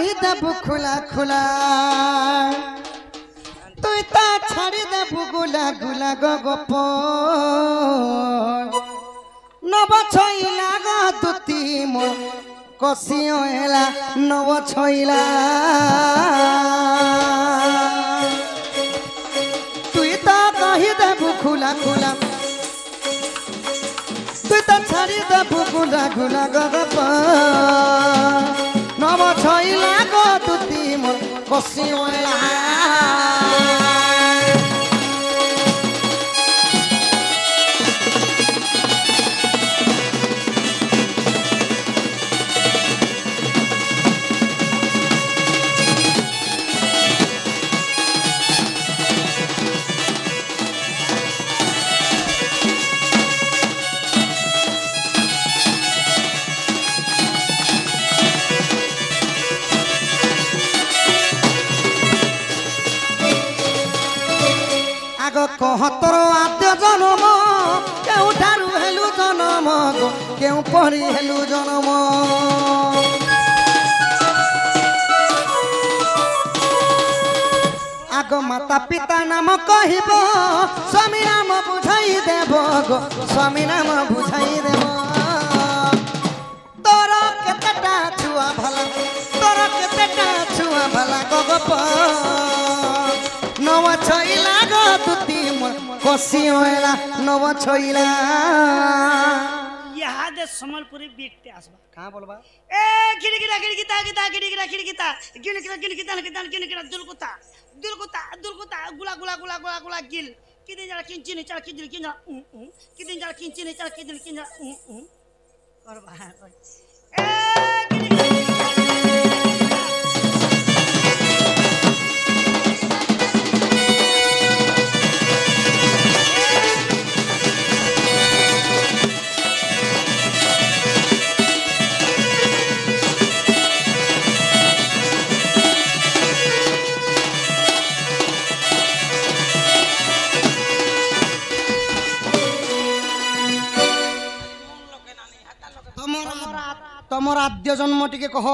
कही देबू खुला खुला तु ता छाड़ी देबू गुला गुला गप नव छईला ग दुती मो कसियोला नव छईला तु ता कही देबू खुला खुला तु ता छाड़ी देबू गुला गुला गप नव छईला ग दुती मो कसियोला कहतर आद्य जन्म केउठारु हेलु जन्म केउ परी हेलु जन्म आग माता पिता नाम कहब स्वामी नाम बुझाई देव गो स्वामी नाम बुझाई देव तोर केतेटा छुआ भला तोर केतेटा छुआ भला गप नव छईला ग तुती कसियोला नव छईला यहाँ दे समलपुरी बीटते आसबा कहां बोलबा ए गिरगिरा गिरगिता गिता गिरगिरा गिरगिता गिरगिरा गिरगिता गिता गिरगिरा दुलकुता दुलकुता दुलकुता गुला गुला गुला गुला गुला गिल किदिन जरा किंचिनी चला किदिन किंजा किदिन जरा किंचिनी चला किदिन किंजा करबा ए गिरगिरा तमर आद्य जन्म टिके कह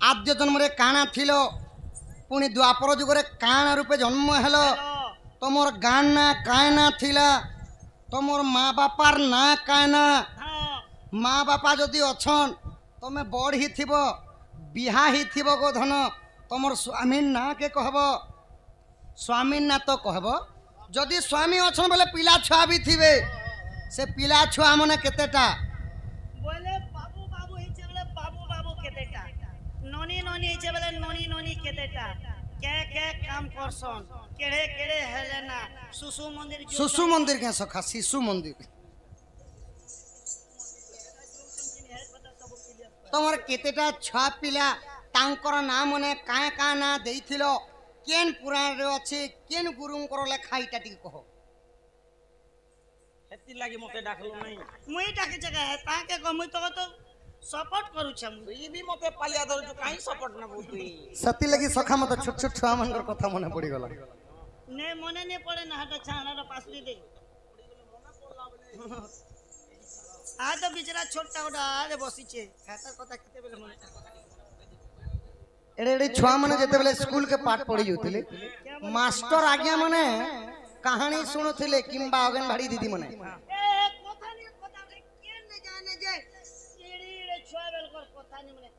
आद्य जन्म रे काना थिलो पुनी द्वापर जुग रे काना रूपे जन्म हेलो तमर गान ना कायना थिला तमर माँ बापार ना कायना माँ बापा जदि अछन तमे बड़ ही थिबो बिहा ही थिबो गो धन तमर स्वामी ना के कहब स्वामी ना तो कहब जदि स्वामी अछन बोले पिला छुआ भी थिबे से पिला छुआ मने केतेटा बोले बाबू बाबू हिचे बोले बाबू बाबू केतेटा नोनी नोनी हिचे बोले नोनी नोनी केतेटा के काम करसन केड़े केड़े हेलेना सुसु मंदिर के सखा शिशु मंदिर तमर केतेटा छुआ पिला तांकर नाम मने काए का ना देइथिलो केन पुराण रे अछि केन गुरुंकर लेखा इटा टी कहो हेती लागि मते डाकलो नै मुई डाके जगह है ताके को मुई तो सपोर्ट करू छ ई भी मते पालिया धर जो काई सपोर्ट ना बोतुई सती लगी सखा मत छोट छोट छुआ मनकर कथा मने पड़ी गला ने मने ने पड़े ना हटा छाना रो पासली दे आ तो बिचरा छोटा ओडा रे बसी छे खाता कथा केते बेले मने एड़े एड़े छुआ मने जेते बेले स्कूल के पाठ पढ़ी जोतिले मास्टर आज्ञा मने कहानी सुनुथिले किंबा अंगनवाड़ी दीदी मने ए कथा नि कथा केन ने जाने जे एड़ी रे छुआ बेल कर कथा नि मने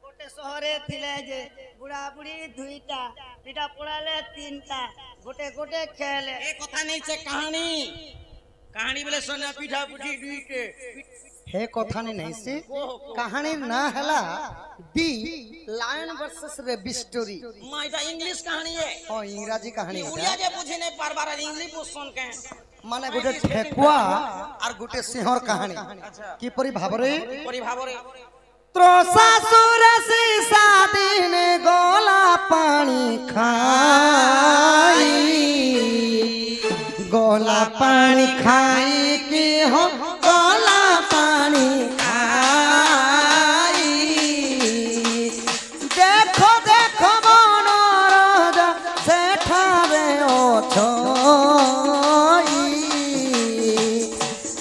गोटे शहरे थिले जे बुढ़ा बुढ़ी दुईटा पिटा पड़ाले तीनटा गोटे गोटे खेले ए कथा नै से कहानी कहानी बोले सोना पिठा पुठी दुईटे हे कथा नहीं से कहानी ना हला दी लायन वर्सेस रेबी स्टोरी मां इटा इंग्लिश कहानी है ओ इंग्रजी कहानी है उड़िया जे बुझे नै बार बार इंग्लिश सुन के माने गुटे ठेकुआ और गुटे सिंहर कहानी की परि भाबरे त्रसासुर से सादिन गोला पानी खाई गोला पानी खाई की हो गोला पानी खाई देखो देखो मनोरज सेठारे ओछई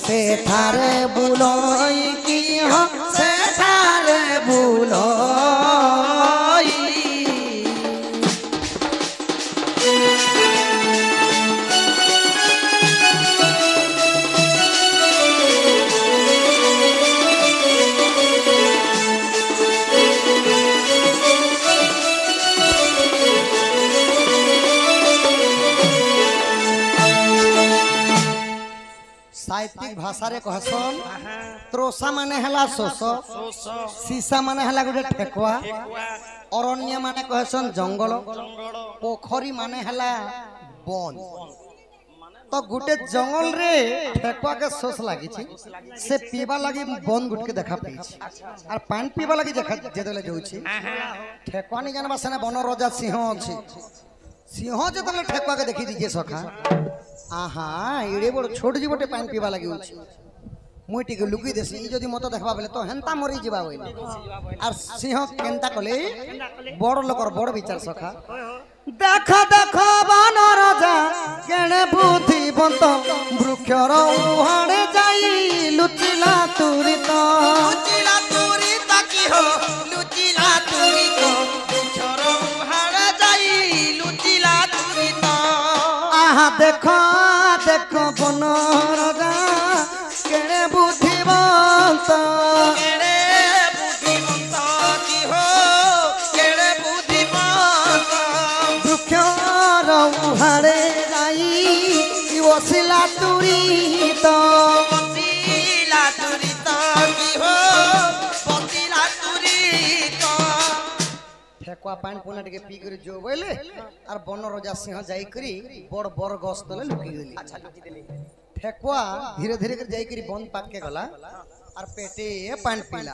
सेठारे बुलोई की हो सेठारे बुलोई ଭାଷାରେ କହସନ୍ ତ୍ରୋଷା ମାନେ ହେଲା ଶୋଷ ସୀସା ମାନେ ହେଲା ଗୋଟେ ଠେକୁଆ ଅରଣ୍ୟ ମାନେ କହସନ୍ ଜଙ୍ଗଲ ପୋଖରୀ ମାନେ ହେଲା ବନ तो गुटे जंगल रे ठेकुआ के सोस लागी छी से पीबा लागी बन गुट के देखा पई छी और पान पीबा लागी देखा जेतले जाउ छी ठेकुआ नि जानबा सने बन राजा सिंह अछि सिंह जेतले ठेकुआ के देखि दिजे सखा आहा एडे बड़ छोट जीवटे पान पीबा लागी अछि मुई टिके लुकी देसी जदी मत देखबा बेले तो हेंता मरी जीवा होइले और सिंह केंता कले बड़ लोकर बड़ विचार सखा देखा देखा बन राजा केने बुद्धिवंत वृक्षर उहाड़े जाई लुचिला तुरित की हो लुचिला तुरित वृक्षर उहाड़े जाई लुचिला तुरित आहा देखो देखो बन राजा केने बुद्धिवंत की हो केने बुद्धिवंत उहाड़े जाई वसिला तुरित की हो वसिला तुरित ठेकुआ पान पुना टिके पी कर जो बोले और बन राजा सिंह जाई करी बड़ बर गस तले लुकी गेली अच्छा लुकी देली ठेकुआ धीरे धीरे कर जाई करी बन पाक के गला और पेटे पान पीला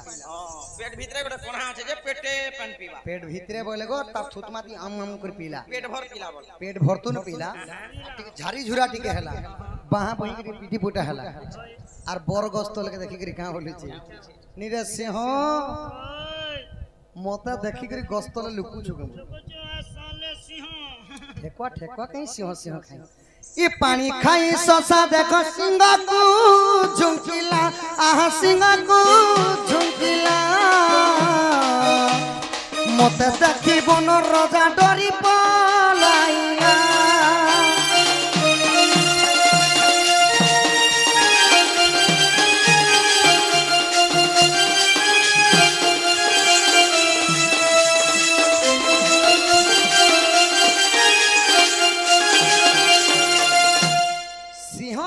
पेट भीतरे गोटे कोना আছে যে পেটে পান পিবা पेट भीतरे बोले गो ता थुतमाती आम आम कर पीला पेट भर पिला बोल पेट भरतु न पीला झारी झुरा टिके हला बाहा बही के पीटी पुटा हला और बरगस तो लगे देखि करी का बोली छी निरे सिंह मोता देखि करी गस्तले लुकु छुगम साले सिंह ठेकुआ ठेकुआ कहीं सिंह सिंह खाई ये पानी खाई ससा देखो सिंह को झुमकिला आहा सिंह को झुमकिला मते देखि बन राजा डरी पलाइला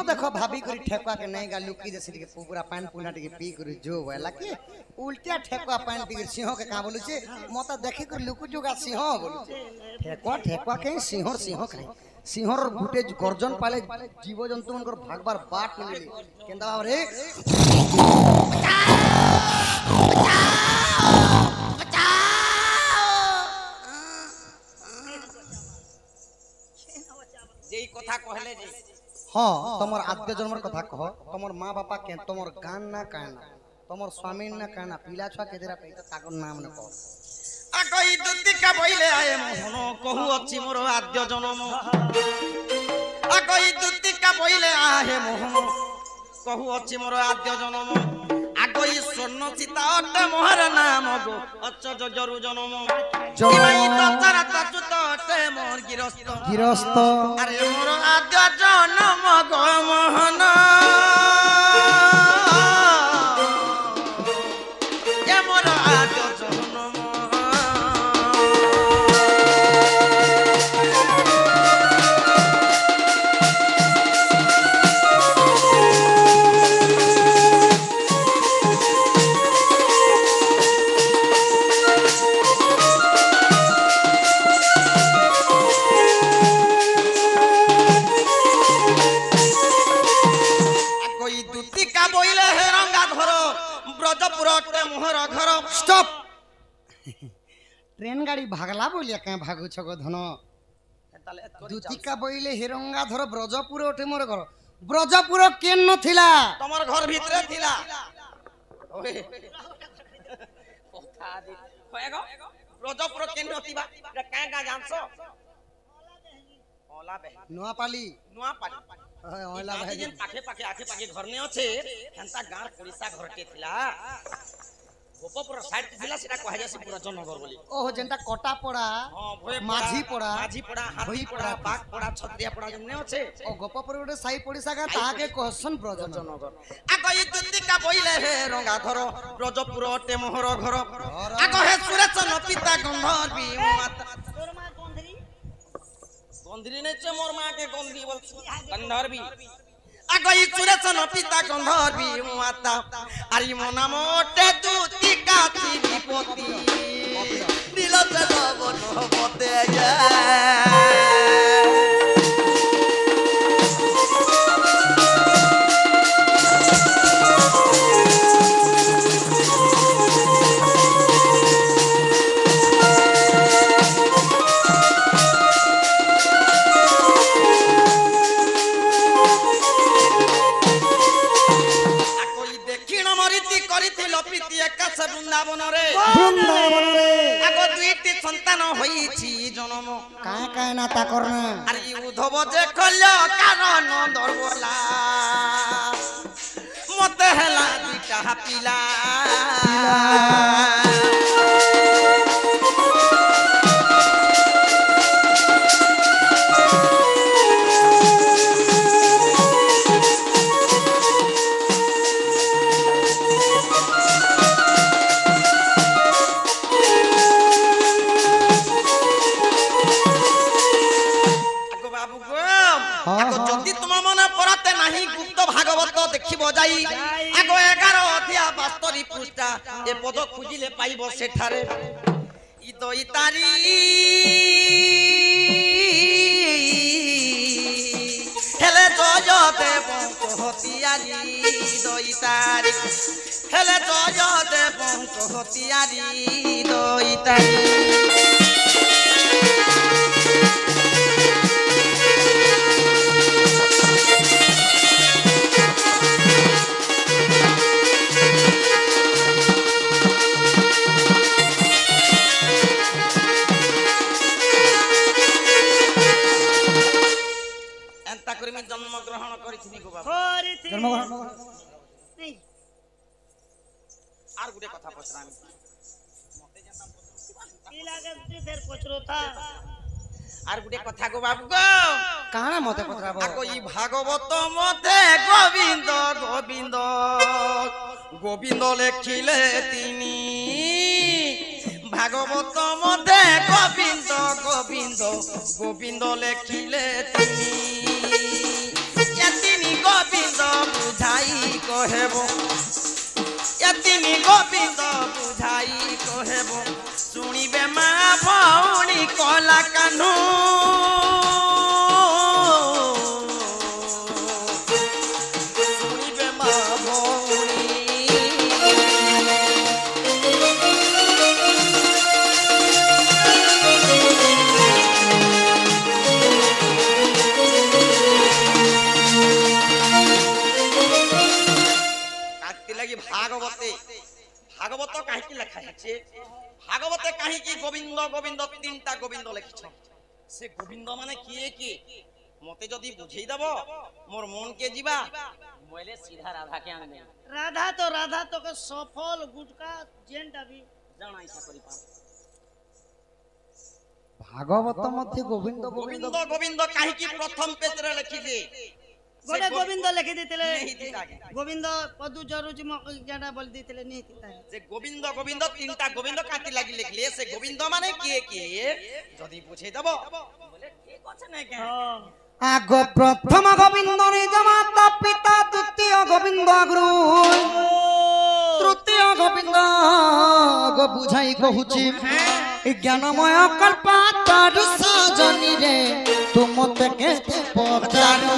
देखो भाभी करी ठेकुआ के नहीं गा लुकी दे के पूरा पान पुना टिके पी करी जो वाला के उल्टा ठेकुआ पान पी कर सिंह के का बोलु छे मत देखि कर लुकु जोगा सिंह बोलु ठेकुआ ठेकुआ के सिंहर सिंह खाई सिंहर गुटे गर्जन पाले जीव जंतु मनकर भागबार बाट मिली केंदा रे जेई कथा कहले जे हाँ तमर आद्य जन्मर कथा कह तमर माँ बापा के तमर गान ना काना तमर स्वामी ना काना पीला छुआ के देरा पे ताकर नाम न कह आकई दुतिका बइले आए मोहन कहू अछि मोर आद्य जन्म आकई दुतिका बइले आए मोहन कहू अछि मोर आद्य जन्म आकई स्वर्ण सीता अटे मोहर नाम गो अच्च जरु जन्म जय ततरा तचुत अटे मोर गिरस्त गिरस्त अरे मोर आद्य जन्म गो मोहन ए मोर आद्य जन्म स्टॉप ट्रेन गाड़ी भागला बोलिया कहीं भागु छको धन दुतिका बोइले हिरंगा धर ब्रजपुर उठे मोर घर ब्रजपुर केन न थिला तमर घर भीतरे थिला ओए कोथा दे होएगो ब्रजपुर केन नथिबा रे का का जानसो ओला बे नुआपाली ओला भाई जेन पाखे आखे पाखे घर ने আছে হেনতা গার পড়িসা ঘরতে थिला गोपपुर साइड थिला सेटा कहा जासी पूरा जननगर बोली ओहो जेंटा कोटा पड़ा माझी पड़ा हाथी पड़ा बाग पड़ा छत्रिया पड़ा जमने আছে ओ गोपपुर उडे साई पड़िसा का ताके कहसन ब्रजनगर आगो ई दुतिका बइले हे रंगा धर ब्रजपुर अटे मोहर घर आगो हे सुरेशन पिता गंधर बी माता तोर मां गंधरी गंधरी ने मोर मां के गंधी बोल गंधर बी আগই সুরেশন পিতা গন্ধর্বী মাতা আরি মো নাম ওটে দুতিকা বিপতি নীলতে লবণ হবতে সন্তান হয়েছি জন্ম কায় কায় না তা কর না আর উদ্ধব যে কল কারণ দরবলা মতে হেলা দুইটা পিলা যদি তোমার মনে পড়াতে নাহি গুপ্ত ভাগবত দেখিব যাই আগ 11 অধ্যায় 72 পৃষ্ঠা এ পদ খুঁজিলে পাইব সেঠারে ইদই তারি হেলে জয় দেব হতিয়ারি ইদই তারি হেলে জয় দেব হতিয়ারি ইদই তারি জন্মগ্রহণ করেছিনি গো বাবা আর গুটে কথা পছরা আমি কি লাগে ফের পছরতা আর গুটে কথা গো বাবু গো কানা মতে পছরাব আকো ই ভাগবত মতে গোবিন্দ গোবিন্দ গোবিন্দ লেখিলে তিনি ভাগবত মতে গোবিন্দ গোবিন্দ গোবিন্দ লেখিলে তিনি এতিনি গোবিন্দ বুঝাই কহেব এতিনি গোবিন্দ বুঝাই কহেব শুনিবে মা ভৌণী কলা কানু শুনিবে মা ভৌণী ভাগবতে ভাগবত কাহিকি লেখা আছে ভাগবতে কাহিকি গোবিন্দ গোবিন্দ তিনটা গোবিন্দ লেখিছ সে গোবিন্দ মানে কি মতে যদি বুঝেই দেব মোর মন কে ଯିବା মোইলে সিধা রাধা কে আনবে রাধা তো কে সফল গুটকা জেনটা भी জানা ইচ্ছা করি পা ভাগবত মধ্যে গোবিন্দ গোবিন্দ গোবিন্দ কাহিকি প্রথম পেজরে লেখিলে গোটে গোবিন্দ লিখি দিতেলে গোবিন্দ পদু জরুজি যেটা বলি দিতেলে নেই যে গোবিন্দ গোবিন্দ তিনটা গোবিন্দ কাটি লাগি লিখলে সে গোবিন্দ মানে কি যদি বুঝাই দেব বলে ঠিক আছে না কেন আগ প্রথম গোবিন্দ নিজ মাতা পিতা দ্বিতীয় গোবিন্দ গুরু তৃতীয় গোবিন্দ গো বুঝাই কহুছি জ্ঞানময় কল্পাতার সজনী রে তুমতে কে পচারু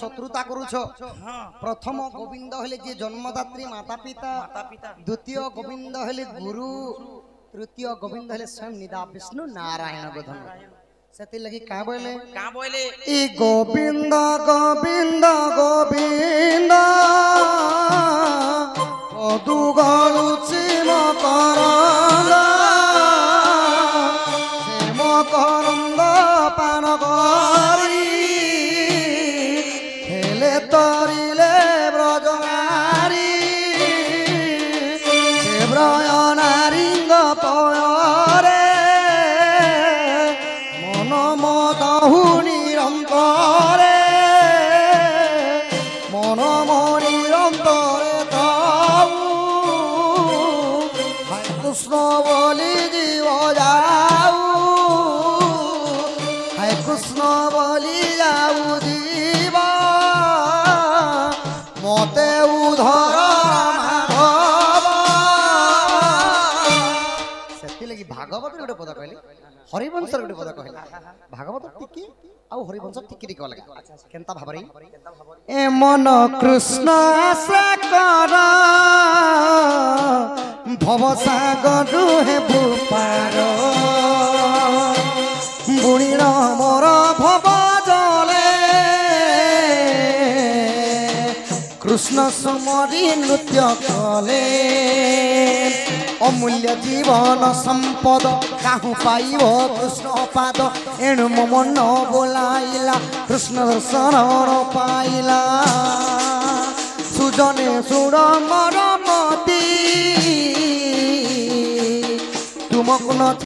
শত্রুতা করুছ প্রথম গোবিন্দ হলে যে জন্মদাত্রী মাতা পিতা দ্বিতীয় গোবিন্দ হলে গুরু তৃতীয় গোবিন্দ হলে স্বয়ং নিদা বিষ্ণু নারায়ণ গোধন সেতি লাগি কা বলে ই গোবিন্দ গোবিন্দ গোবিন্দ পদু গলুছি মকরন্দ সে মকরন্দ পান করি তরিলে ব্রজনারী মতহু নিরন্তরে মন নিরন্তরে তবু হায় কৃষ্ণ বলি জীব যাও হায় কৃষ্ণ বলি যাও জীব মতে উধর মাধব ସେଥିଲାଗି ଭାଗବତ ଗୋଟେ ପଦ କହିଲେ ହରିବଂଶର ଗୋଟେ ପଦ କହିଲେ ଭାଗବତ ଟିକେ ଆଉ ହରିବଂଶ ଟିକେ ଟିକେ ଅଲଗା କେନ୍ତା ଭାବରେ ଏ ମନ କୃଷ୍ଣ ଆଶା କର ଭବସାଗର ହେବୁ ପାର ବୁଣିର ମୋର ଭବ ଜଳେ কৃষ্ণ সুমরি নৃত্য কলে অমূল্য জীবন সম্পদ কাহু পাইব কৃষ্ণ পাদ এণু মন বোলাইলা কৃষ্ণ দর্শন পাইলা সুজনে সুর মরমতি তুমক